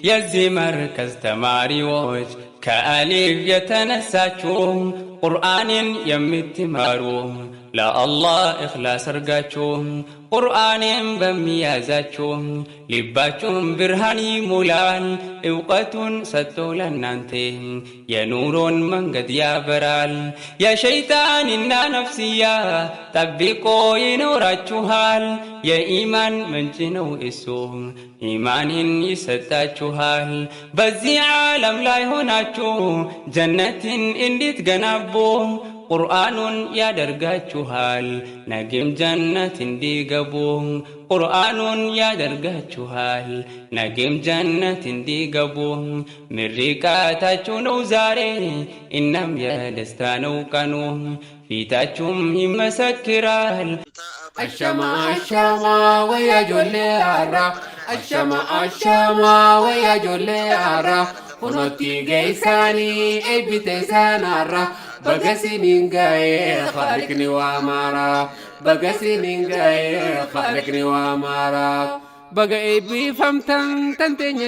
የዚህ መርከዝ ተማሪዎች ከአሊፍ የተነሳችሁ ቁርአንን የምትማሩ ለአላህ ኢኽላስ አርጋችሁ ቁርአንን በሚያዛችሁ ልባችሁን ብርሃን ይሞላል። እውቀቱን ሰጥቶ ለናንተ የኑሮን መንገድ ያበራል። የሸይጣንና ነፍስያ ጠብቆ ይኖራችኋል። የኢማን ምንጭ ነው እሱ ኢማንን ይሰጣችኋል። በዚህ ዓለም ላይ ሆናችሁ ጀነትን እንድትገነቡ ቁርአኑን ያደርጋችኋል። ነገም ጀነት እንዲገቡ ቁርአኑን ያደርጋችኋል። ነገም ጀነት እንዲገቡ ምርቃታችሁ ነው ዛሬ እናም የደስታ ነው ቀኑ ፊታችሁም ይመሰክራል። አሸማ አሸማ ወያ ጆሌ አራ አሸማ አሸማ ወያ ጆሌ አራ ሁኖቲ ገይሳኒ ኤቢቴ ሰናራ በገሲኒን ጋዬ ኻሊቅኒ ዋማራ በገሲኒን ጋዬ ኻሊቅኒ ዋማራ በገ ኤቢ ፈምተን ተንቴኝ